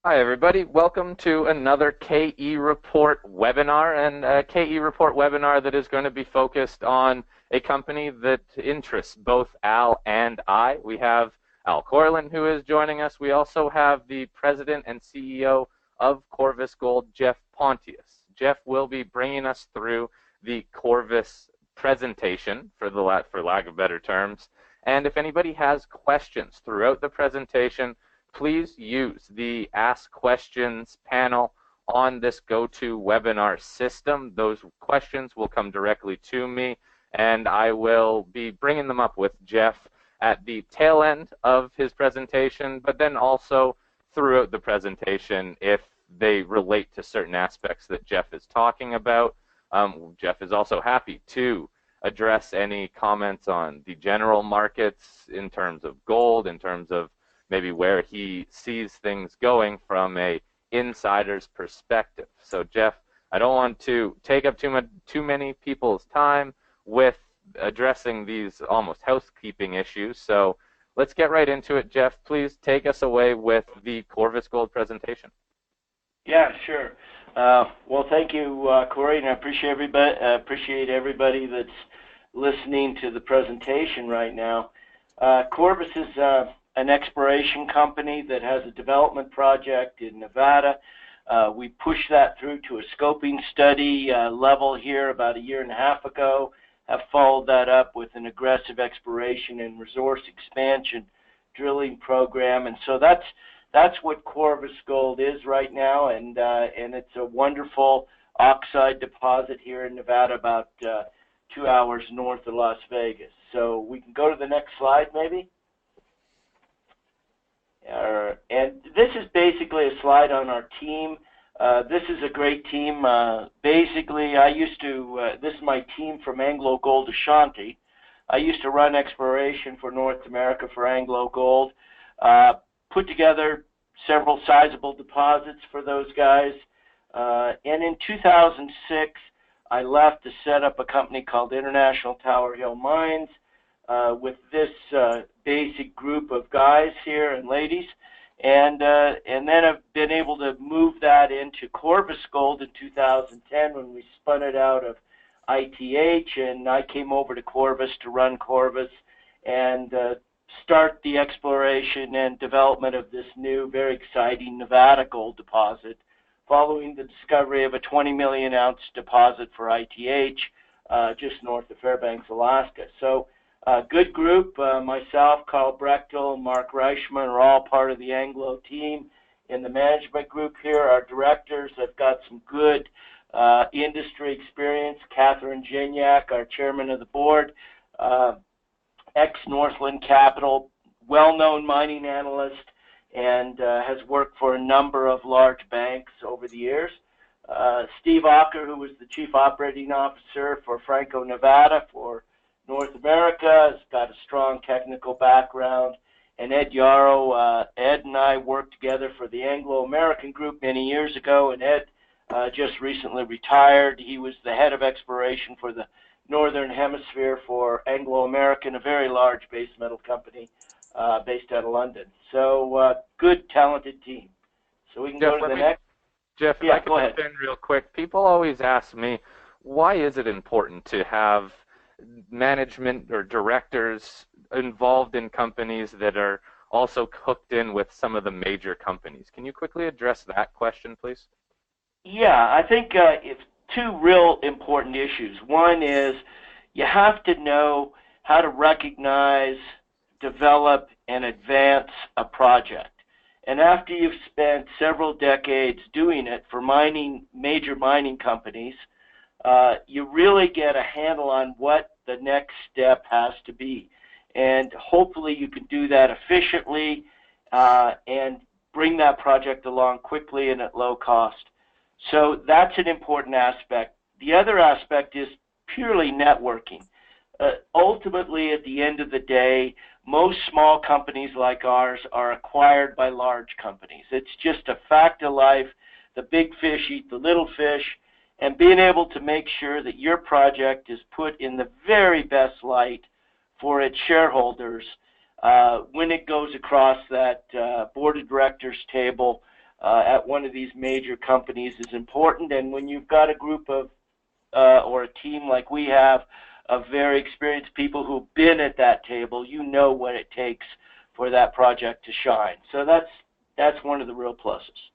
Hi, everybody. Welcome to another KE Report webinar, and a KE Report webinar that is going to be focused on a company that interests both Al and I. We have Al Corlin, who is joining us. We also have the President and CEO of Corvus Gold, Jeff Pontius. Jeff will be bringing us through the Corvus presentation, for lack of better terms. And if anybody has questions throughout the presentation, please use the Ask Questions panel on this GoToWebinar system. Those questions will come directly to me, and I will be bringing them up with Jeff at the tail end of his presentation, but then also throughout the presentation if they relate to certain aspects that Jeff is talking about. Jeff is also happy to address any comments on the general markets in terms of gold, in terms of maybe where he sees things going from a insider's perspective. So Jeff, I don't want to take up too many people's time with addressing these almost housekeeping issues. So let's get right into it. Jeff, please take us away with the Corvus Gold presentation. Yeah, sure. Well, thank you, Cory, and I appreciate everybody that's listening to the presentation right now. Corvus is an exploration company that has a development project in Nevada. We pushed that through to a scoping study level here about a year and a half ago, have followed that up with an aggressive exploration and resource expansion drilling program. And so that's what Corvus Gold is right now, and it's a wonderful oxide deposit here in Nevada, about 2 hours north of Las Vegas. So we can go to the next slide, maybe. And this is basically a slide on our team. This is a great team. Basically, this is my team from Anglo Gold Ashanti. I used to run exploration for North America for Anglo Gold, put together several sizable deposits for those guys. And in 2006, I left to set up a company called International Tower Hill Mines, with this basic group of guys here and ladies, and then I've been able to move that into Corvus Gold in 2010 when we spun it out of ITH, and I came over to Corvus to run Corvus and start the exploration and development of this new, very exciting Nevada gold deposit, following the discovery of a 20 million ounce deposit for ITH just north of Fairbanks, Alaska. So good group. Myself, Carl Brechtel, Mark Reichman are all part of the Anglo team in the management group here. Our directors have got some good industry experience. Catherine Gignac, our chairman of the board, ex-Northland Capital, well-known mining analyst, and has worked for a number of large banks over the years. Steve Ocker, who was the chief operating officer for Franco-Nevada for North America, has got a strong technical background, and Ed Yarrow. Ed and I worked together for the Anglo-American group many years ago, and Ed just recently retired. He was the head of exploration for the Northern Hemisphere for Anglo-American, a very large base metal company based out of London. So good, talented team. So we can go to the next. Jeff, if I could jump in real quick. People always ask me, why is it important to have management or directors involved in companies that are also hooked in with some of the major companies? Can you quickly address that question, please? Yeah, I think it's two real important issues. One is you have to know how to recognize, develop, and advance a project. And after you've spent several decades doing it for major mining companies, you really get a handle on what the next step has to be. And hopefully you can do that efficiently and bring that project along quickly and at low cost. So that's an important aspect. The other aspect is purely networking. Ultimately, at the end of the day, most small companies like ours are acquired by large companies. It's just a fact of life. The big fish eat the little fish, and being able to make sure that your project is put in the very best light for its shareholders when it goes across that board of directors table at one of these major companies is important. And when you've got a group of or a team like we have of very experienced people who've been at that table, you know what it takes for that project to shine. So that's one of the real pluses.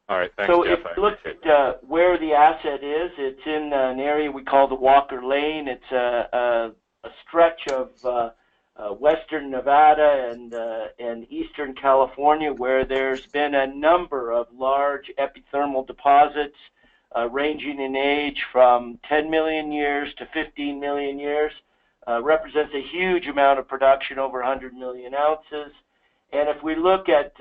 All right, thanks, so Jeff. if you look at where the asset is, it's in an area we call the Walker Lane. It's a stretch of western Nevada and eastern California where there's been a number of large epithermal deposits ranging in age from 10 million years to 15 million years. Represents a huge amount of production, over 100 million ounces. And if we look at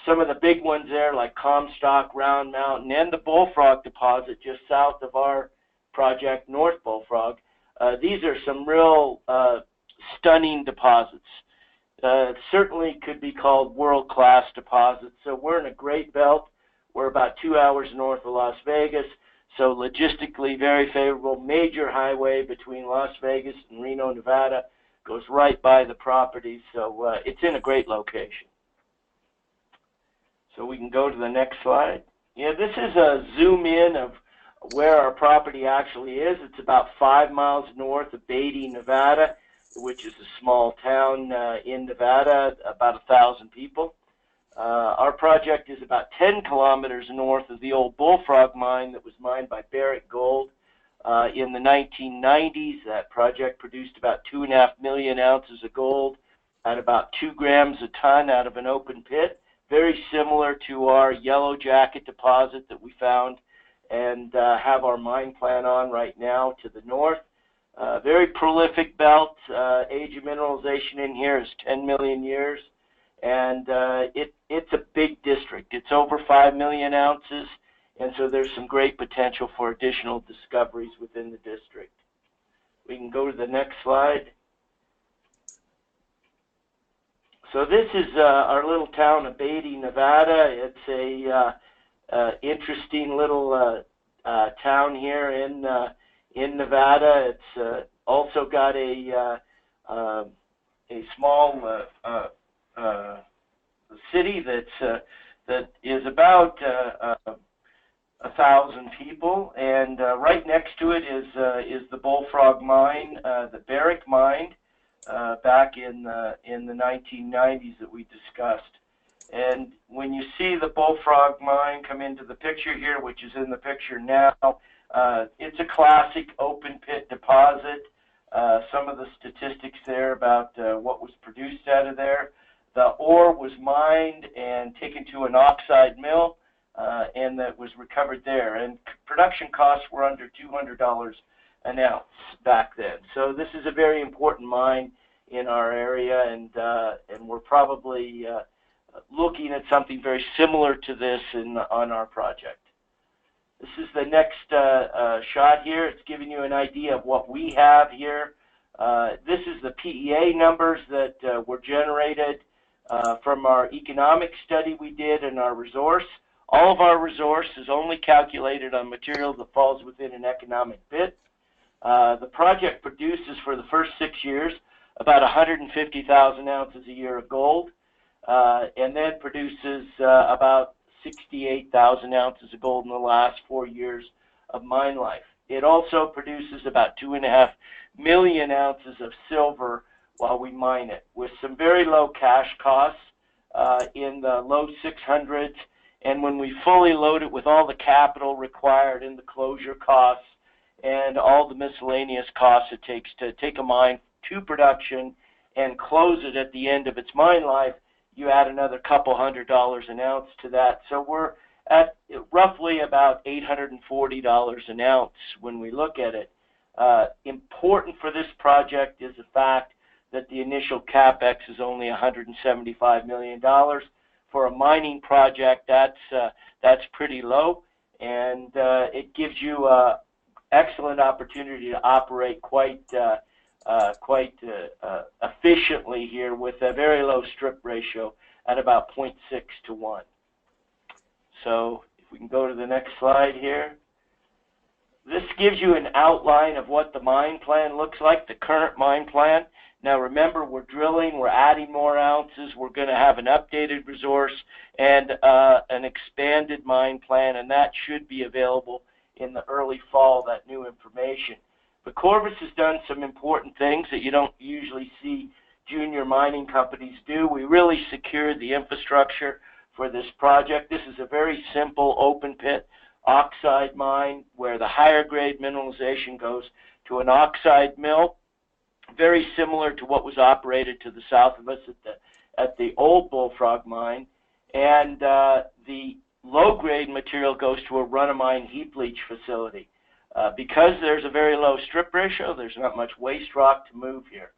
some of the big ones there, like Comstock, Round Mountain, and the Bullfrog deposit just south of our project, North Bullfrog, these are some real stunning deposits. Certainly could be called world-class deposits. So we're in a great belt. We're about 2 hours north of Las Vegas, so logistically very favorable. Major highway between Las Vegas and Reno, Nevada, goes right by the property, so it's in a great location. So we can go to the next slide. Yeah, this is a zoom in of where our property actually is. It's about 5 miles north of Beatty, Nevada, which is a small town in Nevada, about 1,000 people. Our project is about 10 kilometers north of the old Bullfrog mine that was mined by Barrick Gold in the 1990s. That project produced about 2.5 million ounces of gold at about 2 grams a ton out of an open pit. Very similar to our Yellowjacket deposit that we found and have our mine plan on right now to the north. Very prolific belt. Age of mineralization in here is 10 million years. And it's a big district. It's over 5 million ounces, and so there's some great potential for additional discoveries within the district. We can go to the next slide. So this is our little town of Beatty, Nevada. It's a interesting little town here in Nevada. It's also got a small city that is about 1,000 people, and right next to it is the Bullfrog mine, the Barrick mine, back in the 1990s that we discussed. And when you see the Bullfrog mine come into the picture here, which is in the picture now, it's a classic open pit deposit. Some of the statistics there about what was produced out of there. The ore was mined and taken to an oxide mill, and that was recovered there. And production costs were under $200 an ounce back then. So this is a very important mine in our area, and we're probably looking at something very similar to this on our project. This is the next shot here. It's giving you an idea of what we have here. This is the PEA numbers that were generated from our economic study we did and our resource. All of our resource is only calculated on material that falls within an economic pit. The project produces for the first 6 years about 150,000 ounces a year of gold, and then produces about 68,000 ounces of gold in the last 4 years of mine life. It also produces about 2.5 million ounces of silver while we mine it, with some very low cash costs in the low 600s. And when we fully load it with all the capital required in the closure costs and all the miscellaneous costs it takes to take a mine to production and close it at the end of its mine life, you add another couple $100 an ounce to that. So we're at roughly about $840 an ounce when we look at it. Important for this project is the fact that the initial CapEx is only $175 million. For a mining project, that's pretty low, and it gives you an excellent opportunity to operate quite efficiently here with a very low strip ratio at about 0.6 to 1. So if we can go to the next slide here. This gives you an outline of what the mine plan looks like, the current mine plan. Now remember, we're drilling, we're adding more ounces, we're going to have an updated resource and an expanded mine plan, and that should be available in the early fall, that new information. But Corvus has done some important things that you don't usually see junior mining companies do. We really secured the infrastructure for this project. This is a very simple open pit oxide mine where the higher grade mineralization goes to an oxide mill, very similar to what was operated to the south of us at the old Bullfrog mine. And the low-grade material goes to a run-of-mine heap leach facility. Because there's a very low strip ratio, there's not much waste rock to move here.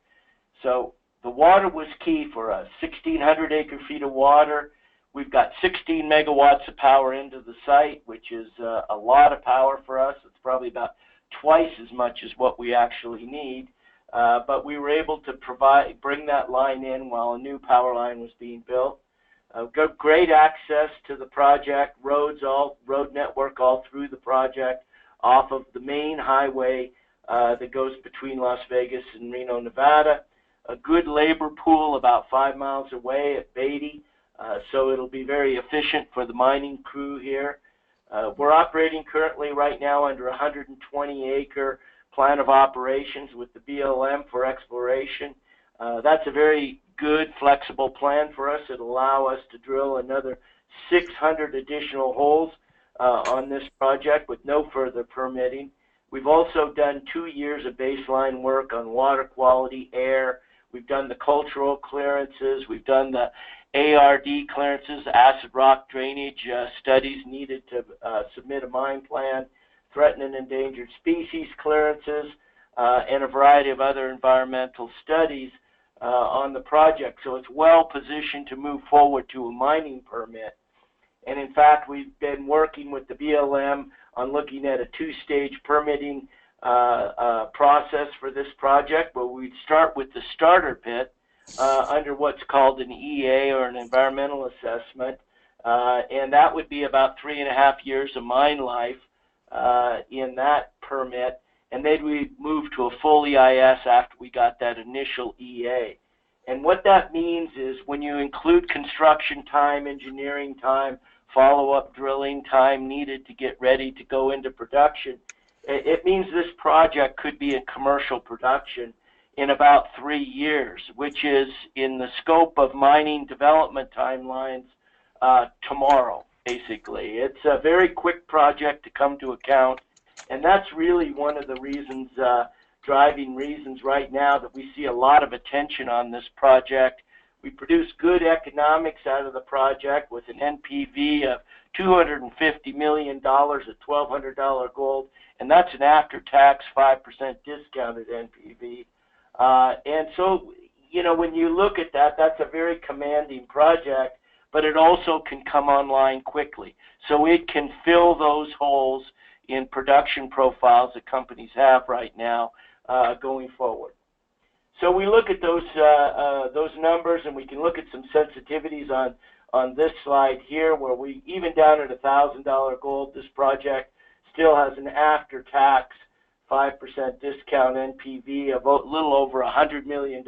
So the water was key for us. 1,600 acre-feet of water. We've got 16 megawatts of power into the site, which is a lot of power for us. It's probably about twice as much as what we actually need. But we were able to bring that line in while a new power line was being built. Got great access to the project, road network all through the project, off of the main highway that goes between Las Vegas and Reno, Nevada. A good labor pool about 5 miles away at Beatty, so it'll be very efficient for the mining crew here. We're operating currently right now under a 120-acre plan of operations with the BLM for exploration. That's a very good, flexible plan for us. It'll allow us to drill another 600 additional holes on this project with no further permitting. We've also done 2 years of baseline work on water quality, air. We've done the cultural clearances. We've done the ARD clearances, acid rock drainage studies needed to submit a mine plan, threatened and endangered species clearances, and a variety of other environmental studies on the project. So it's well positioned to move forward to a mining permit. And in fact, we've been working with the BLM on looking at a 2-stage permitting process for this project, where we'd start with the starter pit under what's called an EA, or an environmental assessment, and that would be about 3.5 years of mine life in that permit, and then we move to a full EIS after we got that initial EA. And what that means is when you include construction time, engineering time, follow-up drilling time needed to get ready to go into production, it means this project could be in commercial production in about 3 years, which is in the scope of mining development timelines tomorrow, basically. It's a very quick project to come to account, and that's really one of the reasons, driving reasons right now that we see a lot of attention on this project. We produce good economics out of the project with an NPV of $250 million at $1,200 gold, and that's an after-tax 5% discounted NPV. And so, you know, when you look at that, that's a very commanding project, but it also can come online quickly. So it can fill those holes in production profiles that companies have right now going forward. So we look at those numbers, and we can look at some sensitivities on this slide here, where we, even down at $1,000 gold, this project still has an after-tax 5% discount NPV of a little over $100 million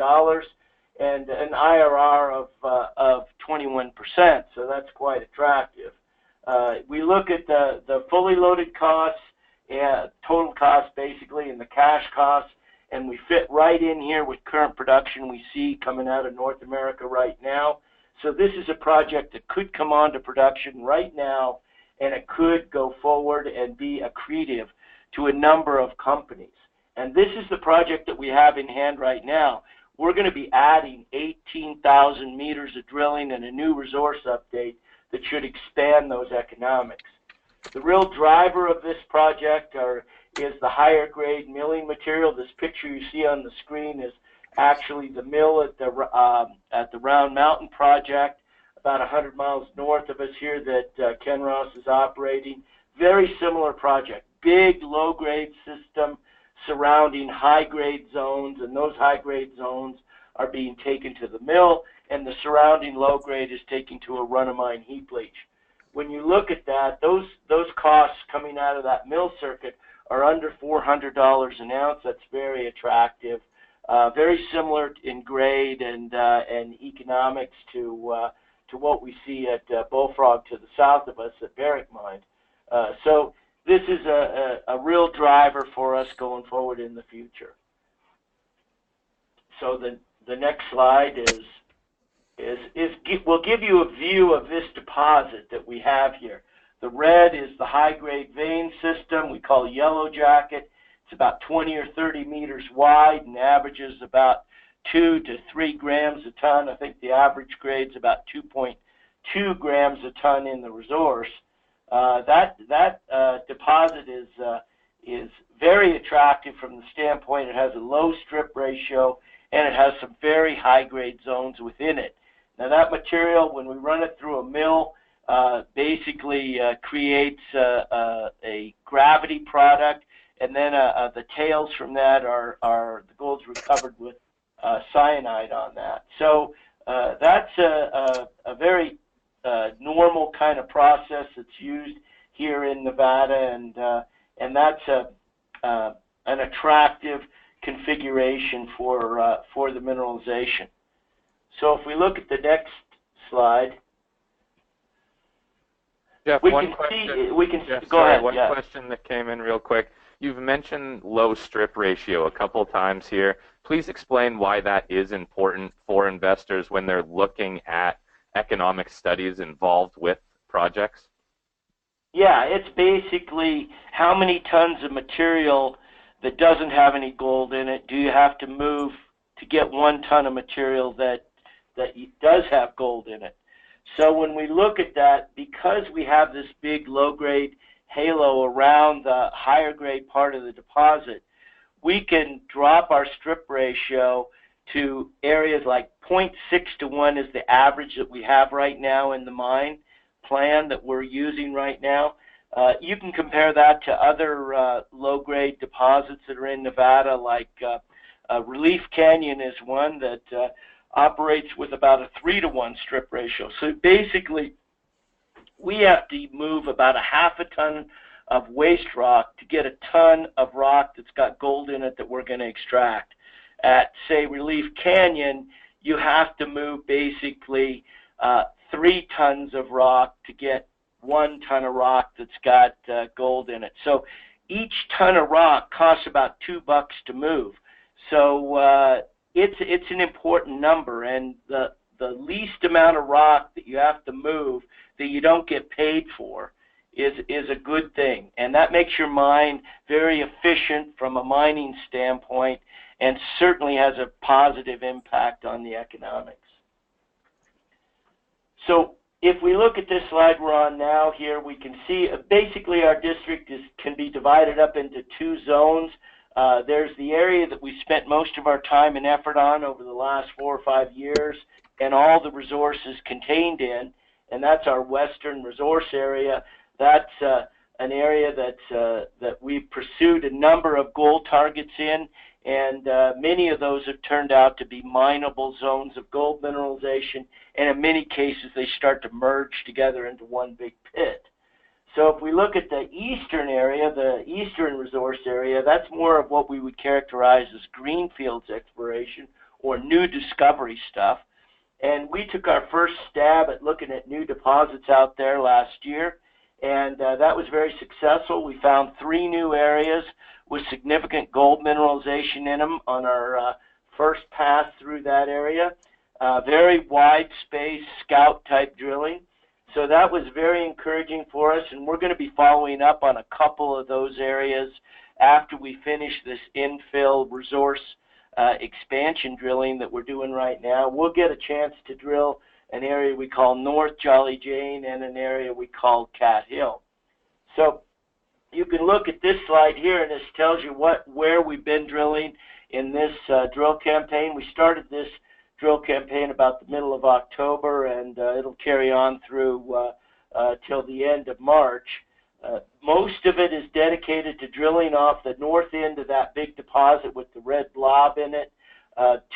and an IRR of 21%, so that's quite attractive. We look at the fully loaded costs, total costs basically, and the cash costs, and we fit right in here with current production we see coming out of North America right now. So this is a project that could come on to production right now, and it could go forward and be accretive to a number of companies. And this is the project that we have in hand right now. We're going to be adding 18,000 meters of drilling and a new resource update that should expand those economics. The real driver of this project is the higher grade milling material. This picture you see on the screen is actually the mill at the Round Mountain project, about 100 miles north of us here, that Ken Ross is operating. Very similar project, big low-grade system surrounding high-grade zones, and those high-grade zones are being taken to the mill, and the surrounding low-grade is taken to a run-of-mine heap leach. When you look at that, those costs coming out of that mill circuit are under $400 an ounce. That's very attractive very similar in grade and economics to what we see at Bullfrog to the south of us at Barrick Mine. So this is a real driver for us going forward in the future. So the next slide will give you a view of this deposit that we have here. The red is the high-grade vein system we call Yellowjacket. It's about 20 or 30 meters wide and averages about 2 to 3 grams a ton. I think the average grade is about 2.2 grams a ton in the resource. That deposit is very attractive from the standpoint it has a low strip ratio and it has some very high-grade zones within it. Now that material, when we run it through a mill, basically creates a gravity product, and then the tails from that are the gold's recovered with cyanide on that. So that's a very normal kind of process that's used here in Nevada, and that's an attractive configuration for the mineralization. So if we look at the next slide, Jeff, we one can question. see. We can Jeff, go sorry, ahead. one Yeah. question that came in real quick. You've mentioned low strip ratio a couple times here. Please explain why that is important for investors when they're looking at economic studies involved with projects. Yeah, it's basically how many tons of material that doesn't have any gold in it do you have to move to get 1 ton of material that does have gold in it. So when we look at that, because we have this big low-grade halo around the higher grade part of the deposit, we can drop our strip ratio to areas like 0.6 to 1 is the average that we have right now in the mine plan that we're using right now. You can compare that to other low-grade deposits that are in Nevada, like Relief Canyon is one that operates with about a 3 to 1 strip ratio. So basically, we have to move about a half a ton of waste rock to get a ton of rock that's got gold in it that we're going to extract. At, say, Relief Canyon, you have to move basically 3 tons of rock to get 1 ton of rock that's got gold in it. So each ton of rock costs about $2 to move. So it's an important number, and the least amount of rock that you have to move that you don't get paid for is a good thing, and that makes your mine very efficient from a mining standpoint and certainly has a positive impact on the economics. So if we look at this slide we're on now here, we can see basically our district can be divided up into 2 zones. There's the area that we spent most of our time and effort on over the last 4 or 5 years and all the resources contained in, and that's our western resource area. That's an area that we've pursued a number of gold targets in, and many of those have turned out to be mineable zones of gold mineralization, and in many cases they start to merge together into one big pit. So if we look at the eastern area, the eastern resource area, that's more of what we would characterize as Greenfield's exploration or new discovery stuff. And we took our first stab at looking at new deposits out there last year, and that was very successful. We found 3 new areas with significant gold mineralization in them on our first pass through that area. Very wide space scout type drilling. So that was very encouraging for us, and we're going to be following up on a couple of those areas after we finish this infill resource expansion drilling that we're doing right now. We'll get a chance to drill an area we call North Jolly Jane and an area we call Cat Hill. So you can look at this slide here, and this tells you where we've been drilling in this drill campaign. We started this drill campaign about the middle of October, and it'll carry on through till the end of March. Most of it is dedicated to drilling off the north end of that big deposit with the red blob in it.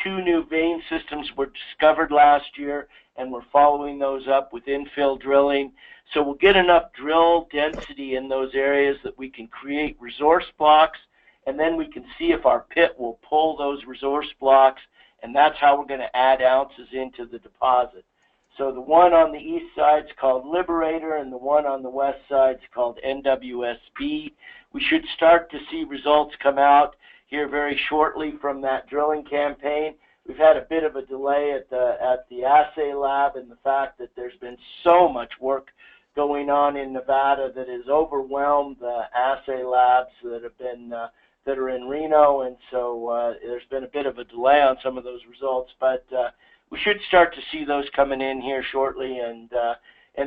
2 new vein systems were discovered last year, and we're following those up with infill drilling. So we'll get enough drill density in those areas that we can create resource blocks and then we can see if our pit will pull those resource blocks, and that's how we're going to add ounces into the deposit. So the one on the east side is called Liberator, and the one on the west side is called NWSB. We should start to see results come out here very shortly from that drilling campaign. We've had a bit of a delay at the assay lab, and the fact that there's been so much work going on in Nevada that has overwhelmed the assay labs that have been that are in Reno, and so there's been a bit of a delay on some of those results, but we should start to see those coming in here shortly, and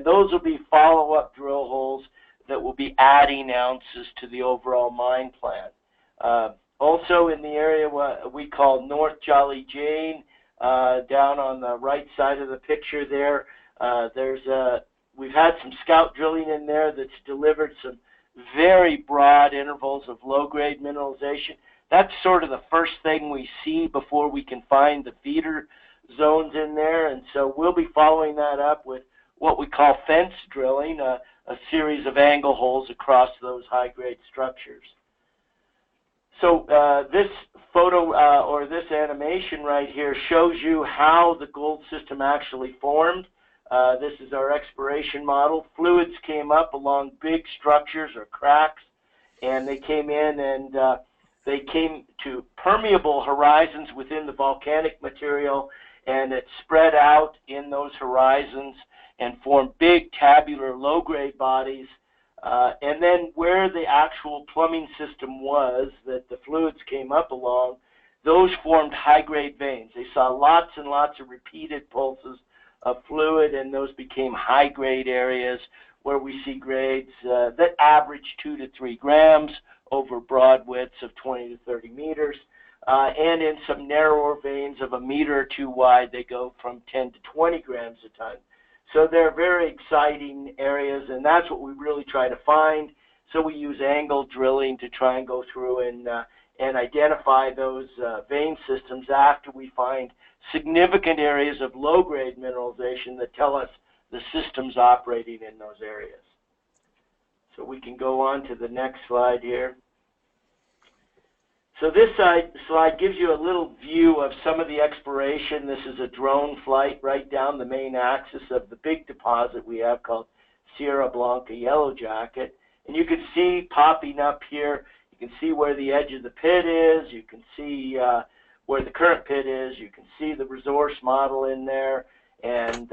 those will be follow-up drill holes that will be adding ounces to the overall mine plan. Also in the area what we call North Jolly Jane, down on the right side of the picture there, we've had some scout drilling in there that's delivered some very broad intervals of low-grade mineralization. That's sort of the first thing we see before we can find the feeder zones in there, and so we'll be following that up with what we call fence drilling, a series of angle holes across those high-grade structures. So this photo or this animation right here shows you how the gold system actually formed. This is our exploration model. Fluids came up along big structures or cracks, and they came in and they came to permeable horizons within the volcanic material, and it spread out in those horizons and formed big tabular low-grade bodies. And then where the actual plumbing system was that the fluids came up along, those formed high-grade veins. They saw lots and lots of repeated pulses of fluid, and those became high-grade areas where we see grades that average 2 to 3 grams over broad widths of 20 to 30 meters. And in some narrower veins of a meter or two wide, they go from 10 to 20 grams a ton. So they're very exciting areas, and that's what we really try to find. So we use angle drilling to try and go through and identify those vein systems after we find significant areas of low-grade mineralization that tell us the system's operating in those areas. So we can go on to the next slide here. So this slide gives you a little view of some of the exploration. This is a drone flight right down the main axis of the big deposit we have called Sierra Blanca Yellowjacket. And you can see popping up here, you can see where the edge of the pit is, you can see where the current pit is, you can see the resource model in there, and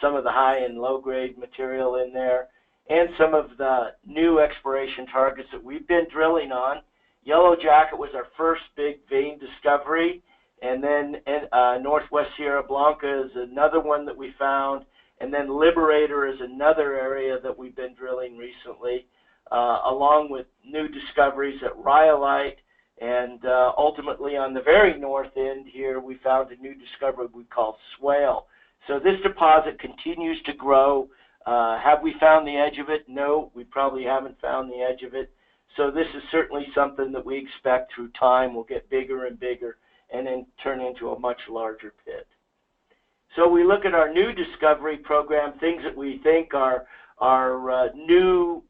some of the high and low grade material in there, and some of the new exploration targets that we've been drilling on. Yellowjacket was our first big vein discovery, and then Northwest Sierra Blanca is another one that we found, and then Liberator is another area that we've been drilling recently, along with new discoveries at Rhyolite, and ultimately on the very north end here we found a new discovery we call Swale. So this deposit continues to grow. Have we found the edge of it? No, we probably haven't found the edge of it. So this is certainly something that we expect through time will get bigger and bigger and then turn into a much larger pit. So we look at our new discovery program, things that we think are new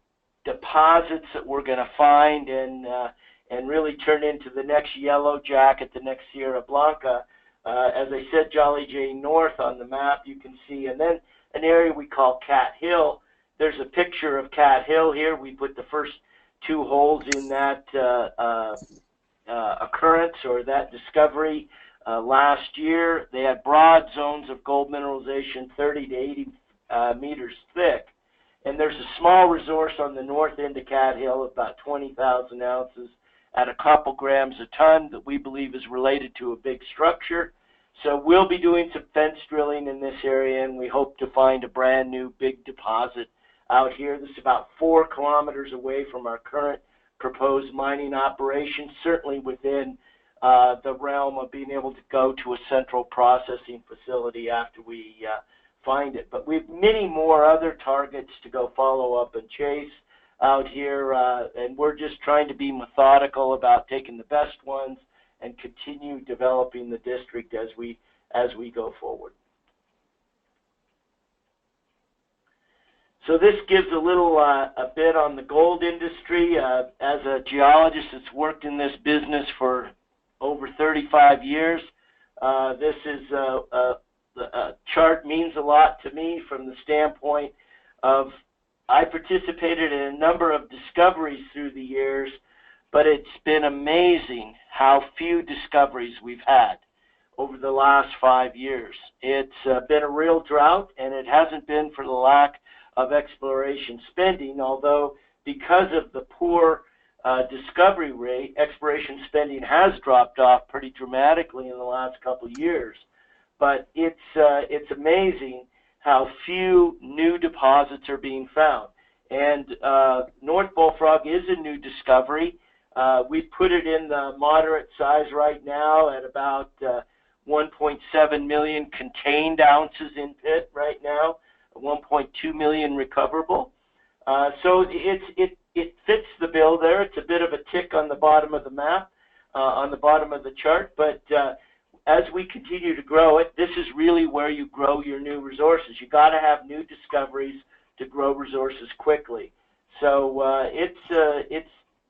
deposits that we're going to find and really turn into the next Yellowjacket, the next Sierra Blanca. As I said, Jolly Jane North on the map you can see, and then an area we call Cat Hill. There's a picture of Cat Hill here. We put the first 2 holes in that occurrence or that discovery last year. They had broad zones of gold mineralization 30 to 80 meters thick. And there's a small resource on the north end of Cat Hill of about 20,000 ounces at a couple grams a ton that we believe is related to a big structure. So we'll be doing some fence drilling in this area, and we hope to find a brand new big deposit out here. This is about 4 kilometers away from our current proposed mining operation, certainly within the realm of being able to go to a central processing facility after we find it. But we have many more other targets to go follow up and chase out here, and we're just trying to be methodical about taking the best ones and continue developing the district as we go forward. So this gives a little a bit on the gold industry. As a geologist that's worked in this business for over 35 years, this is a chart means a lot to me from the standpoint of I participated in a number of discoveries through the years, but it's been amazing how few discoveries we've had over the last 5 years. It's been a real drought, and it hasn't been for the lack of exploration spending, although because of the poor discovery rate, exploration spending has dropped off pretty dramatically in the last couple of years. But it's amazing how few new deposits are being found. And North Bullfrog is a new discovery. We put it in the moderate size right now at about 1.7 million contained ounces in pit right now, 1.2 million recoverable. So it fits the bill there. It's a bit of a tick on the bottom of the map, on the bottom of the chart, but as we continue to grow it, this is really where you grow your new resources. You got to have new discoveries to grow resources quickly. So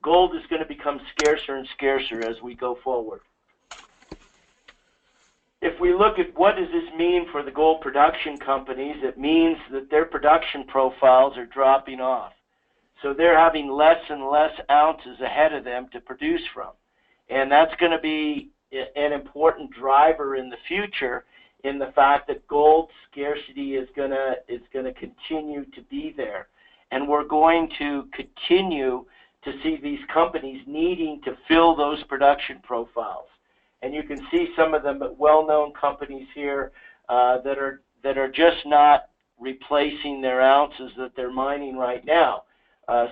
gold is going to become scarcer and scarcer as we go forward. If we look at what does this mean for the gold production companies, it means that their production profiles are dropping off. So they're having less and less ounces ahead of them to produce from. And that's going to be an important driver in the future in the fact that gold scarcity is going to continue to be there. And we're going to continue to see these companies needing to fill those production profiles. And you can see some of the well-known companies here that are just not replacing their ounces that they're mining right now.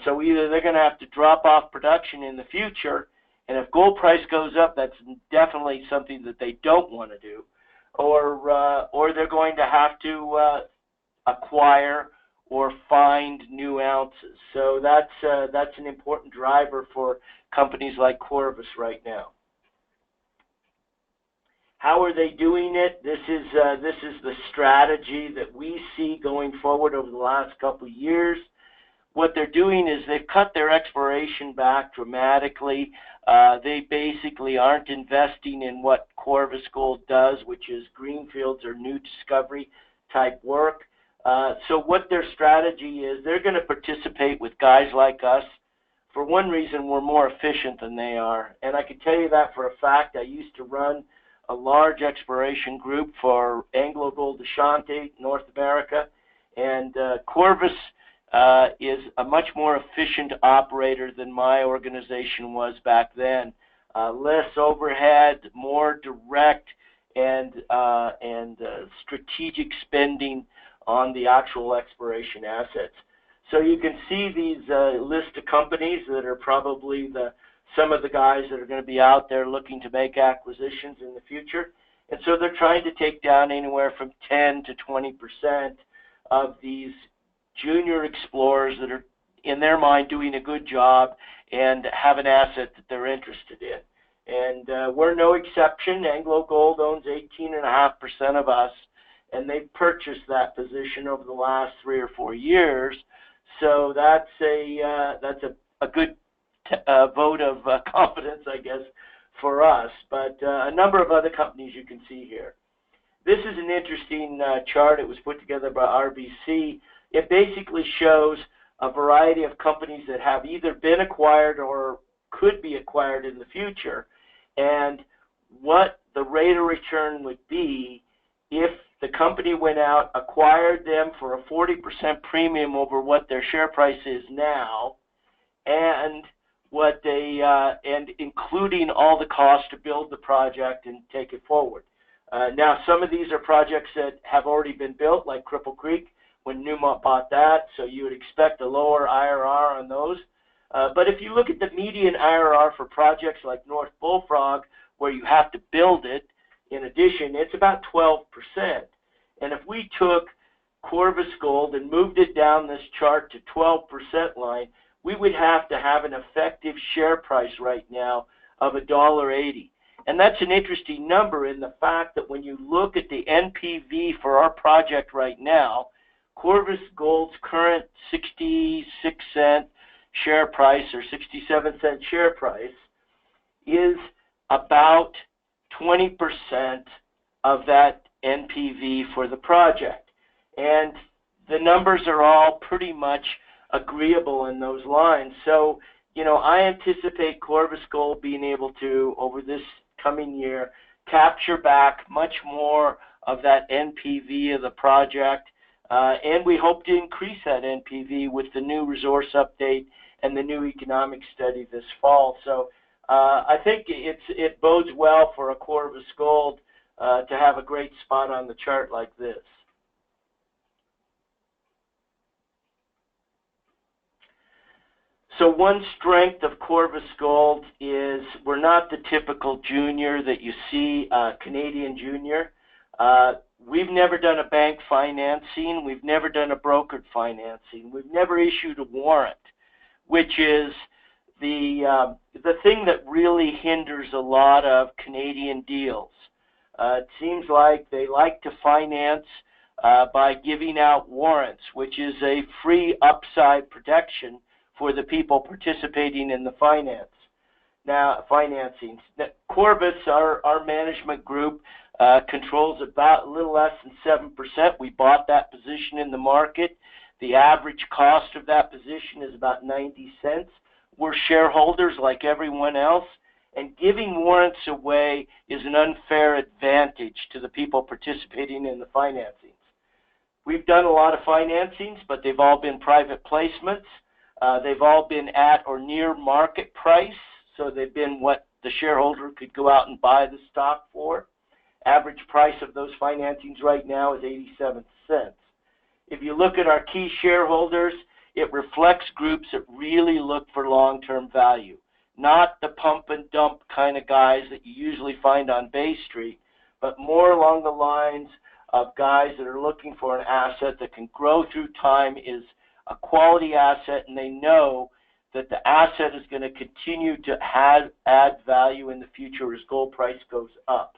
So either they're going to have to drop off production in the future, and if gold price goes up, that's definitely something that they don't want to do, or they're going to have to acquire or find new ounces. So that's an important driver for companies like Corvus right now. How are they doing it? This is the strategy that we see going forward over the last couple of years. What they're doing is they've cut their exploration back dramatically. They basically aren't investing in what Corvus Gold does, which is greenfields or new discovery type work. So what their strategy is, they're going to participate with guys like us. For one reason, we're more efficient than they are. And I can tell you that for a fact. I used to run a large exploration group for AngloGold Ashanti, North America, and Corvus is a much more efficient operator than my organization was back then. Less overhead, more direct, and strategic spending on the actual exploration assets. So you can see these list of companies that are probably some of the guys that are going to be out there looking to make acquisitions in the future. And so they're trying to take down anywhere from 10 to 20% of these junior explorers that are, in their mind, doing a good job and have an asset that they're interested in. And we're no exception. AngloGold owns 18.5% of us, and they've purchased that position over the last 3 or 4 years. So that's a good vote of confidence, I guess, for us. But a number of other companies you can see here. This is an interesting chart. It was put together by RBC. It basically shows a variety of companies that have either been acquired or could be acquired in the future, and what the rate of return would be if the company went out, acquired them for a 40% premium over what their share price is now, and what they and including all the costs to build the project and take it forward. Now, some of these are projects that have already been built, like Cripple Creek, when Newmont bought that, so you would expect a lower IRR on those. But if you look at the median IRR for projects like North Bullfrog, where you have to build it, in addition, it's about 12%. And if we took Corvus Gold and moved it down this chart to 12% line, we would have to have an effective share price right now of $1.80. And that's an interesting number in the fact that when you look at the NPV for our project right now, Corvus Gold's current 66-cent share price or 67-cent share price is about 20% of that NPV for the project. And the numbers are all pretty much agreeable in those lines. So, you know, I anticipate Corvus Gold being able to, over this coming year, capture back much more of that NPV of the project. And we hope to increase that NPV with the new resource update and the new economic study this fall. So I think it bodes well for a Corvus Gold to have a great spot on the chart like this. So one strength of Corvus Gold is we're not the typical junior that you see, Canadian junior. We've never done a bank financing. We've never done a brokered financing. We've never issued a warrant, which is the thing that really hinders a lot of Canadian deals. It seems like they like to finance by giving out warrants, which is a free upside protection for the people participating in the financing. Corvus, our management group, controls about a little less than 7%. We bought that position in the market. The average cost of that position is about 90 cents. We're shareholders like everyone else, and giving warrants away is an unfair advantage to the people participating in the financings. We've done a lot of financings, but they've all been private placements. They've all been at or near market price, so they've been what the shareholder could go out and buy the stock for. Average price of those financings right now is 87 cents. If you look at our key shareholders, it reflects groups that really look for long-term value, not the pump and dump kind of guys that you usually find on Bay Street, but more along the lines of guys that are looking for an asset that can grow through time, is a quality asset, and they know that the asset is going to continue to add value in the future as gold price goes up.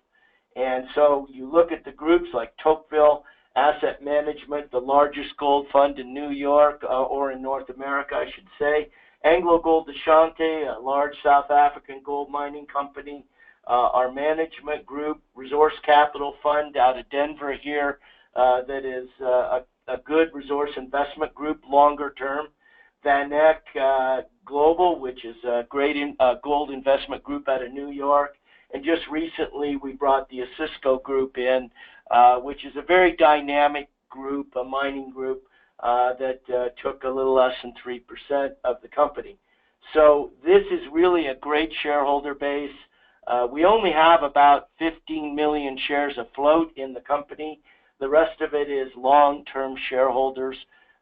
And so you look at the groups like Tocqueville Asset Management, the largest gold fund in New York, or in North America, I should say. AngloGold Ashanti, a large South African gold mining company. Our management group, Resource Capital Fund out of Denver here, that is a good resource investment group longer term. Van Eck Global, which is a great gold investment group out of New York. And just recently we brought the Osisko group in, which is a very dynamic group, a mining group that took a little less than 3% of the company. So this is really a great shareholder base. We only have about 15 million shares afloat in the company. The rest of it is long-term shareholders.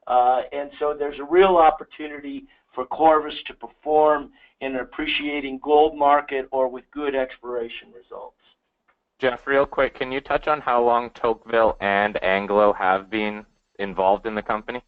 And so there's a real opportunity for Corvus to perform in an appreciating gold market or with good exploration results. Jeff, real quick, can you touch on how long Tocqueville and Anglo have been involved in the company?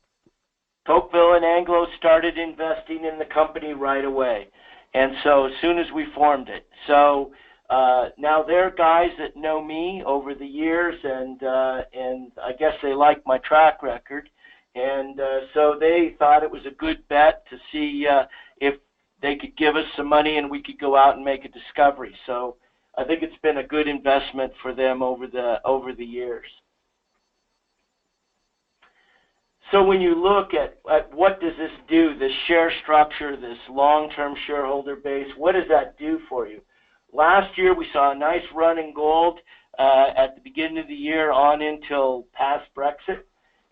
Tocqueville and Anglo started investing in the company right away, and so as soon as we formed it. So now they're guys that know me over the years, and I guess they like my track record, and so they thought it was a good bet to see if they could give us some money and we could go out and make a discovery. So I think it's been a good investment for them over the years. So when you look at what does this do, this share structure, this long-term shareholder base, what does that do for you? Last year we saw a nice run in gold at the beginning of the year on until past Brexit,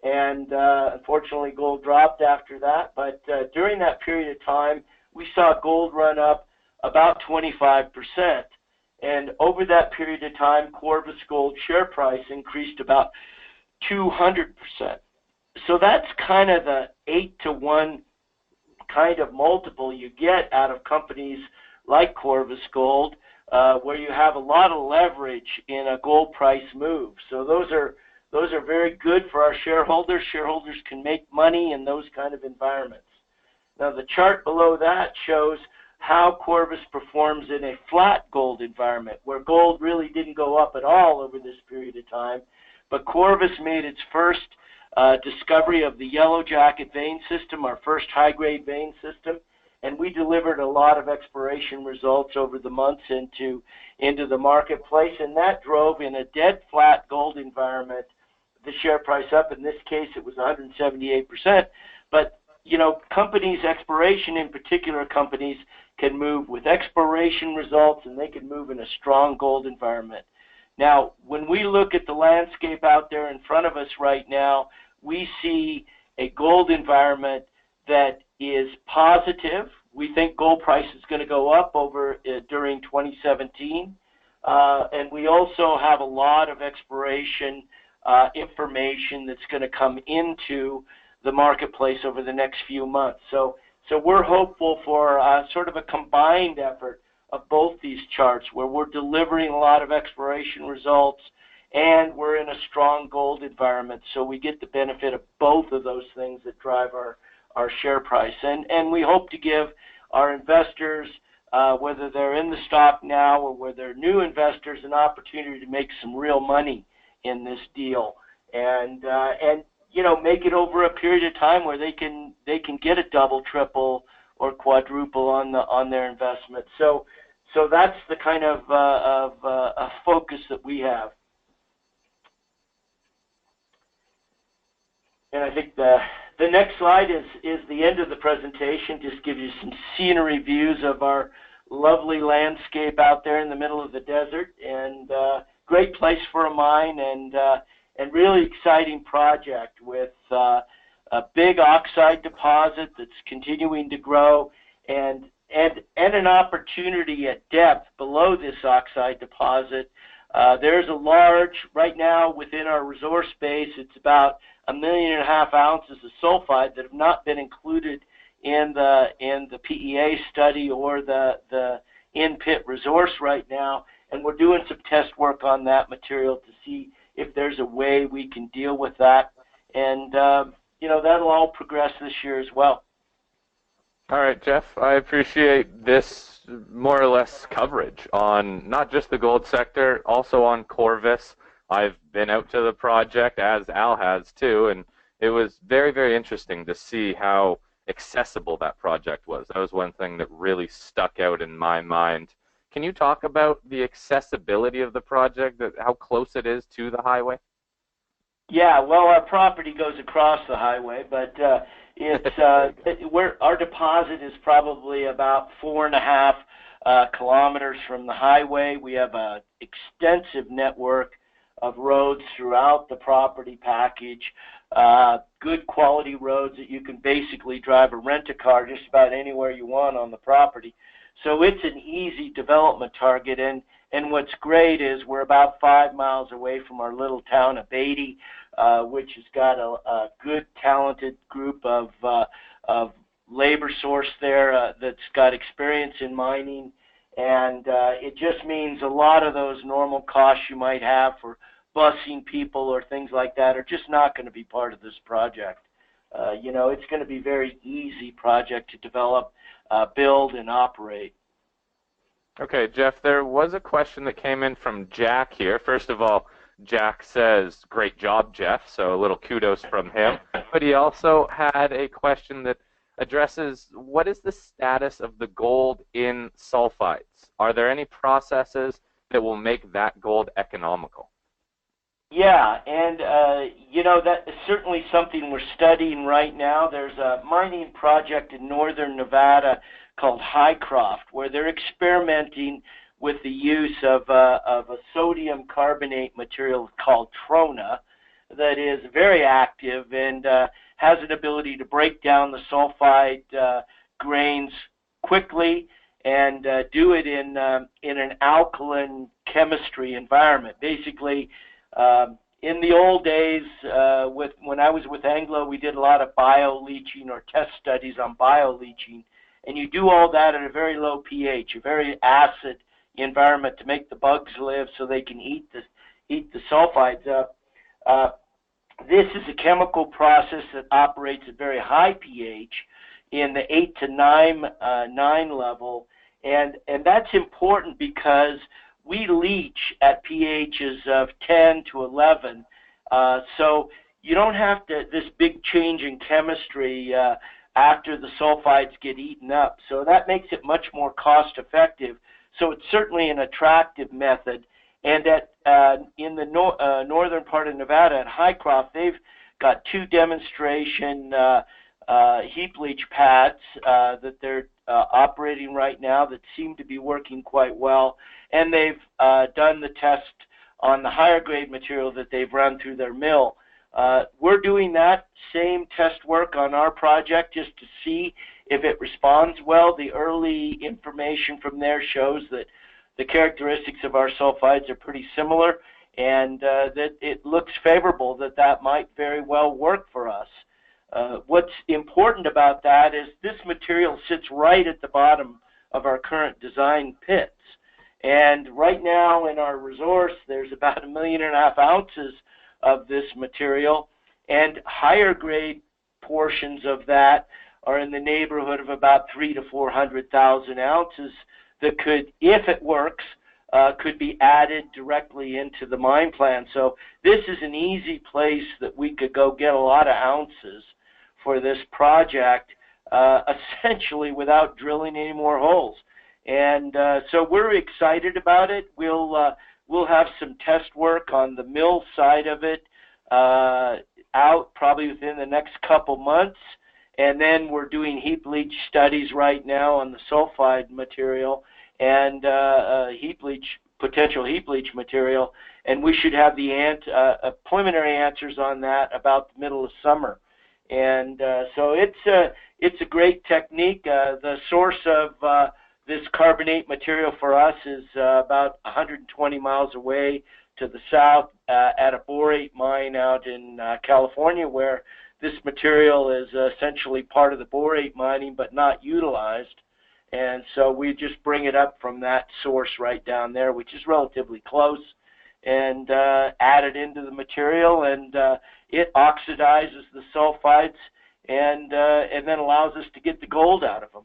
and unfortunately gold dropped after that. But during that period of time, we saw gold run up about 25%. And over that period of time, Corvus Gold share price increased about 200%. So that's kind of the 8-to-1 kind of multiple you get out of companies like Corvus Gold, where you have a lot of leverage in a gold price move. So those are very good for our shareholders. Shareholders can make money in those kind of environments. Now the chart below that shows how Corvus performs in a flat gold environment, where gold really didn't go up at all over this period of time. But Corvus made its first discovery of the Yellowjacket vein system, our first high-grade vein system, and we delivered a lot of exploration results over the months into the marketplace, and that drove, in a dead flat gold environment, the share price up. In this case, it was 178%. But, you know, companies, exploration in particular companies, can move with exploration results, and they can move in a strong gold environment. Now, when we look at the landscape out there in front of us right now, we see a gold environment that is positive. We think gold price is going to go up during 2017. And we also have a lot of exploration information that's going to come into the marketplace over the next few months. So we're hopeful for sort of a combined effort of both these charts, where we're delivering a lot of exploration results and we're in a strong gold environment, so we get the benefit of both of those things that drive our share price. And we hope to give our investors, whether they're in the stock now or whether they're new investors, an opportunity to make some real money in this deal, and you know, make it over a period of time where they can get a double, triple, or quadruple on their investment. So that's the kind of a focus that we have. And I think the next slide is the end of the presentation. Just gives you some scenery views of our lovely landscape out there in the middle of the desert, and great place for a mine, and really exciting project with a big oxide deposit that's continuing to grow, and an opportunity at depth below this oxide deposit. There's a large, right now within our resource base, it's about 1.5 million ounces of sulfide that have not been included in the PEA study or the in-pit resource right now, and we're doing some test work on that material to see if there's a way we can deal with that, and you know, that'll all progress this year as well. All right, Jeff, I appreciate this more or less coverage on not just the gold sector, also on Corvus. I've been out to the project, as Al has too, and it was very, very interesting to see how accessible that project was. That was one thing that really stuck out in my mind. Can you talk about the accessibility of the project, how close it is to the highway? Yeah, well, our property goes across the highway, but our deposit is probably about 4.5 kilometers from the highway. We have an extensive network of roads throughout the property package, good quality roads that you can basically drive or rent a car just about anywhere you want on the property. So it's an easy development target, and what's great is we're about 5 miles away from our little town of Beatty, which has got a good, talented group of labor source there that's got experience in mining, and it just means a lot of those normal costs you might have for busing people or things like that are just not going to be part of this project. You know, it's going to be a very easy project to develop, build, and operate. Okay, Jeff, there was a question that came in from Jack here. First of all, Jack says, great job, Jeff, so a little kudos from him. But he also had a question that addresses, what is the status of the gold in sulfides? Are there any processes that will make that gold economical? Yeah, and you know, that is certainly something we're studying right now. There's a mining project in northern Nevada called Highcroft, where they're experimenting with the use of a sodium carbonate material called trona that is very active and has an ability to break down the sulfide grains quickly and do it in an alkaline chemistry environment. Basically, in the old days, when I was with Anglo, we did a lot of bio-leaching or test studies on bio-leaching, and you do all that at a very low pH, a very acid environment to make the bugs live so they can eat the sulfides up. This is a chemical process that operates at very high pH in the 8 to 9 level, and that's important because we leach at pHs of 10 to 11. So you don't have this big change in chemistry after the sulfides get eaten up. So that makes it much more cost effective. So it's certainly an attractive method. And in the northern part of Nevada at Highcroft, they've got 2 demonstration heap leach pads that they're operating right now that seem to be working quite well. And they've done the test on the higher grade material that they've run through their mill. We're doing that same test work on our project just to see if it responds well. The early information from there shows that the characteristics of our sulfides are pretty similar, and that it looks favorable that might very well work for us. What's important about that is this material sits right at the bottom of our current design pits. And right now in our resource, there's about 1.5 million ounces of this material, and higher grade portions of that are in the neighborhood of about 300,000 to 400,000 ounces that could, if it works, could be added directly into the mine plan. So this is an easy place that we could go get a lot of ounces for this project, essentially without drilling any more holes. And so we're excited about it. We'll have some test work on the mill side of it out probably within the next couple months. And then we're doing heap leach studies right now on the sulfide material and potential heap leach material. And we should have the preliminary answers on that about the middle of summer. And so it's a great technique. The source of this carbonate material for us is about 120 miles away to the south at a borate mine out in California, where this material is essentially part of the borate mining but not utilized. And so we just bring it up from that source right down there, which is relatively close, and add it into the material, and it oxidizes the sulfides and then allows us to get the gold out of them.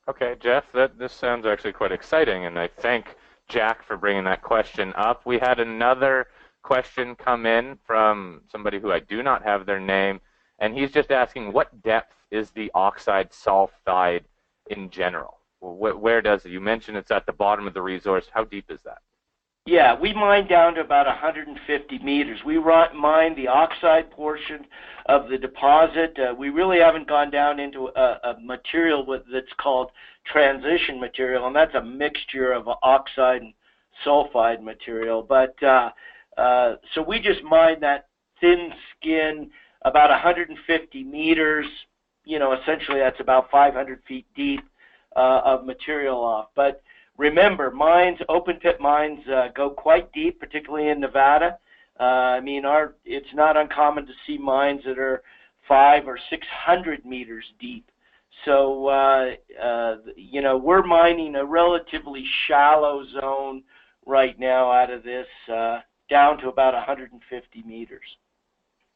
Okay, Jeff, this sounds actually quite exciting, and I thank Jack for bringing that question up. We had another question come in from somebody who I do not have their name, and he's just asking, what depth is the oxide sulfide in general? Where does it? You mentioned it's at the bottom of the resource. How deep is that? Yeah, we mine down to about 150 meters. We mine the oxide portion of the deposit. We really haven't gone down into a material that's called transition material, and that's a mixture of oxide and sulfide material. But so we just mine that thin skin about 150 meters. You know, essentially that's about 500 feet deep of material off. But remember, mines, open pit mines, go quite deep, particularly in Nevada. I mean, it's not uncommon to see mines that are 500 or 600 meters deep. So, you know, we're mining a relatively shallow zone right now out of this, down to about 150 meters.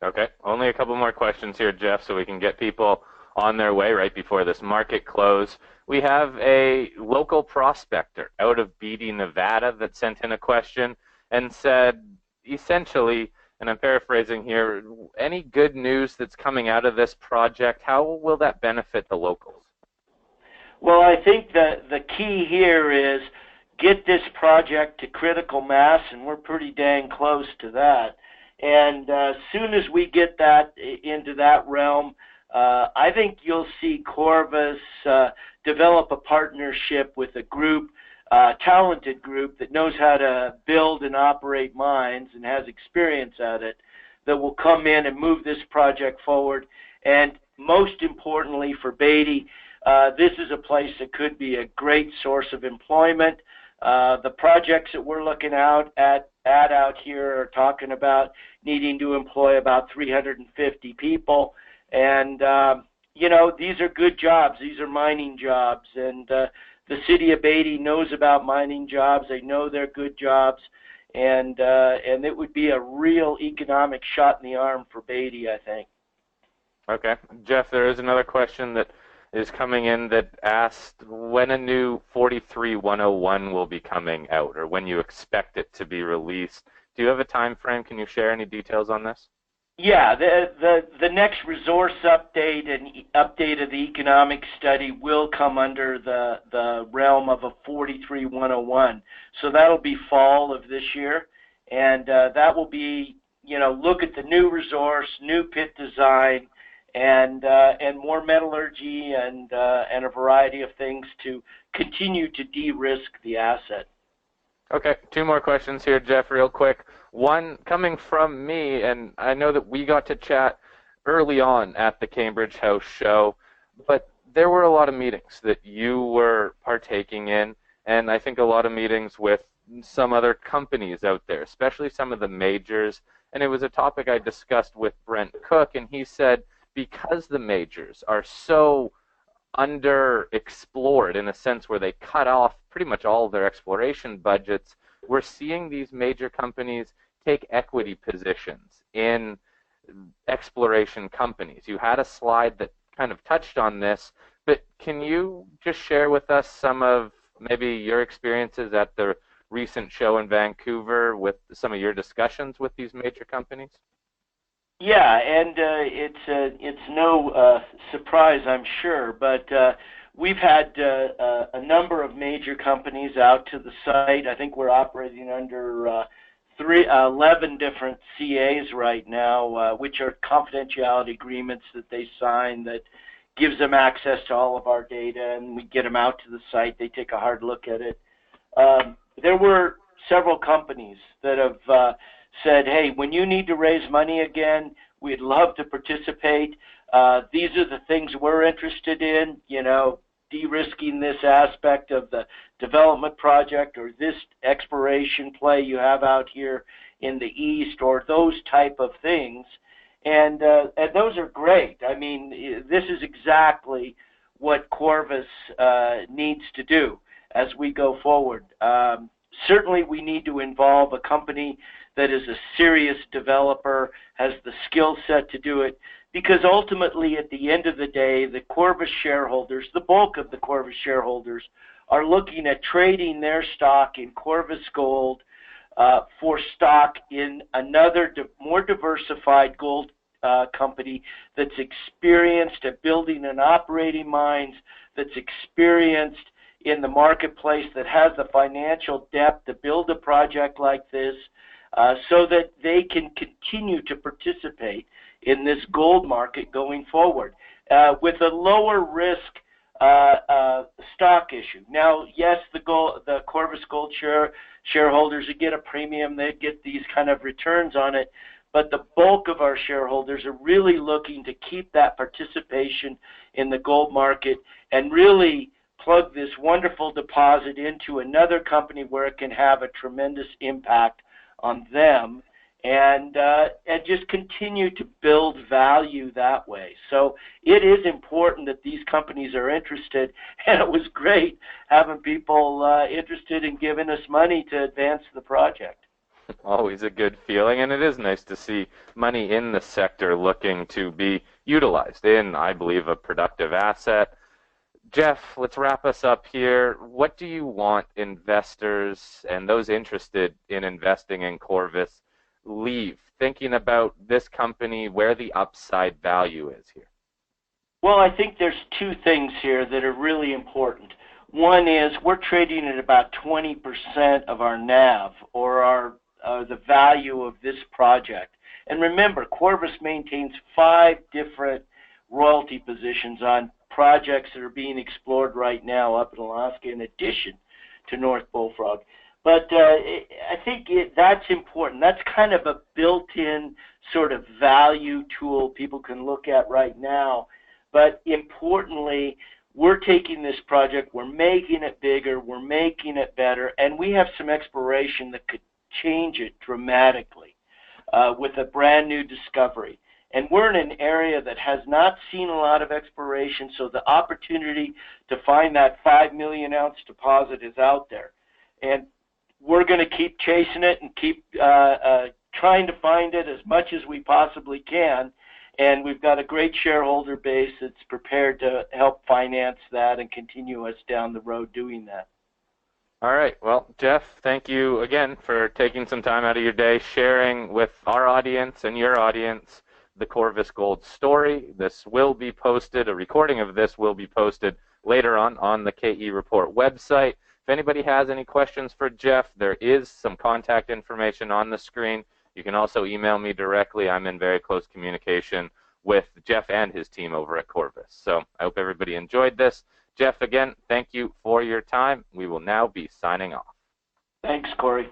Okay, only a couple more questions here, Jeff, so we can get people on their way right before this market close. We have a local prospector out of Beatty, Nevada, that sent in a question and said, essentially, and I'm paraphrasing here, any good news that's coming out of this project, how will that benefit the locals? Well, I think that the key here is get this project to critical mass, and we're pretty dang close to that. And as soon as we get that into that realm, I think you'll see Corvus develop a partnership with a group, talented group that knows how to build and operate mines and has experience at it, that will come in and move this project forward. And most importantly for Beatty, this is a place that could be a great source of employment. The projects that we're looking at out here are talking about needing to employ about 350 people. And, you know, these are good jobs. These are mining jobs. And the city of Beatty knows about mining jobs. They know they're good jobs. And it would be a real economic shot in the arm for Beatty, I think. Okay. Jeff, there is another question that is coming in that asked when a new 43-101 will be coming out, or when you expect it to be released. Do you have a time frame? Can you share any details on this? Yeah, the next resource update and update of the economic study will come under the realm of a 43-101. So that'll be fall of this year, and that will be, look at the new resource, new pit design, and more metallurgy and a variety of things to continue to de-risk the asset. Okay, two more questions here, Jeff, real quick. One coming from me, and I know that we got to chat early on at the Cambridge House show, but there were a lot of meetings that you were partaking in, and I think a lot of meetings with some other companies out there, especially some of the majors, and it was a topic I discussed with Brent Cook, and he said because the majors are so underexplored in a sense where they cut off pretty much all of their exploration budgets, we're seeing these major companies take equity positions in exploration companies. You had a slide that kind of touched on this, but can you just share with us some of maybe your experiences at the recent show in Vancouver with some of your discussions with these major companies? Yeah, and it's no surprise, I'm sure, but we've had a number of major companies out to the site. I think we're operating under 11 different CAs right now, which are confidentiality agreements that they sign that gives them access to all of our data, and we get them out to the site. They take a hard look at it. There were several companies that have said, hey, when you need to raise money again, we'd love to participate. These are the things we're interested in, de-risking this aspect of the development project or this exploration play you have out here in the east, or those type of things. And those are great. I mean, this is exactly what Corvus needs to do as we go forward. Certainly we need to involve a company that is a serious developer, has the skill set to do it, because ultimately at the end of the day, the Corvus shareholders, the bulk of the Corvus shareholders, are looking at trading their stock in Corvus Gold for stock in another more diversified gold company that's experienced at building and operating mines, that's experienced in the marketplace, that has the financial depth to build a project like this, so that they can continue to participate in this gold market going forward with a lower risk stock issue. Now, yes, the Corvus Gold shareholders get a premium, they get these kind of returns on it, but the bulk of our shareholders are really looking to keep that participation in the gold market and really plug this wonderful deposit into another company where it can have a tremendous impact on them, and just continue to build value that way. So it is important that these companies are interested, and it was great having people interested in giving us money to advance the project. Always a good feeling, and it is nice to see money in the sector looking to be utilized in, I believe, a productive asset. Jeff, let's wrap us up here. What do you want investors and those interested in investing in Corvus leave thinking about this company, where the upside value is here? Well, I think there's two things here that are really important. One is we're trading at about 20% of our NAV, or the value of this project. And remember, Corvus maintains 5 different royalty positions on projects that are being explored right now up in Alaska, in addition to North Bullfrog. But I think that's important. That's kind of a built-in sort of value tool people can look at right now. But importantly, we're taking this project, we're making it bigger, we're making it better, and we have some exploration that could change it dramatically with a brand new discovery. And we're in an area that has not seen a lot of exploration, so the opportunity to find that 5 million ounce deposit is out there. And we're going to keep chasing it and keep trying to find it as much as we possibly can. And we've got a great shareholder base that's prepared to help finance that and continue us down the road doing that. All right. Well, Jeff, thank you again for taking some time out of your day, sharing with our audience and your audience the Corvus Gold story. This will be posted, a recording of this will be posted later on the KE Report website. If anybody has any questions for Jeff, there is some contact information on the screen. You can also email me directly. I'm in very close communication with Jeff and his team over at Corvus. So I hope everybody enjoyed this. Jeff, again, thank you for your time. We will now be signing off. Thanks, Cory.